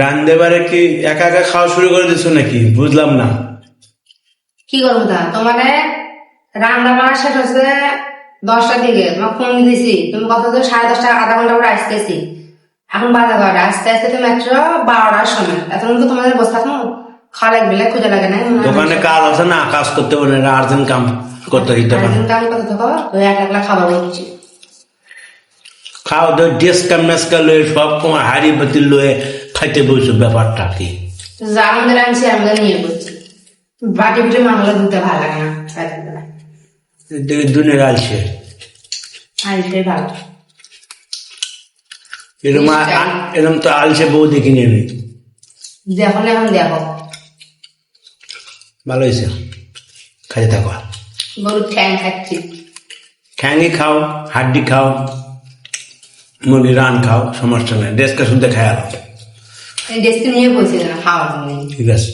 রান্দেবারে কি একা একা খাওয়া শুরু করে দিছো নাকি? বুঝলাম না। কি করবো তা তোমারে রান্না বান্না শেষ হচ্ছে 10টার দিকে, তোমাকে ফোন দিয়েছি, তুমি কত তো 10:30 আধা ঘন্টা করে আসতেছি, এখন বাধা করে আস্তে আস্তে তুমি মাত্র 12টার সময়, এখন তো তোমাদের বসে থাকবো, খাওয়া লাগবে না, খুঁজে লাগে না, দোকানে কাজ আছে না, কাজ করতে পারে না, আর্জেন্ট কাম করতে দিতে পারে। কাম করতে থাকো, ওই একলা খাবার বলছি। খাও তো ডেস্কা মেসকা লয়ে সব তোমার হাড়ি বাতি লয়ে খাইতে বসছো, ব্যাপারটা কি? যা আমাদের আনছি আমাদের নিয়ে বলছি, বাটি বুটি মামলা দিতে ভালো লাগে না, খাইতে দেয় দেখে দুনিয়ার আলছে আইটাই ভালো। এরম তো আলছে বউ দেখিনি আমি। দেখো না, এখন দেখো ভালো হয়েছে, খাইতে থাকো। গরুর ঠ্যাং খাচ্ছি, খ্যাঙ্গি খাও, হাড্ডি খাও, মুরগি রান খাও, সমস্যা নেই, ডেস্কা শুনতে খায়। এই ডেস্কে নিয়ে বসে না খাওয়ার জন্য। ঠিক আছে।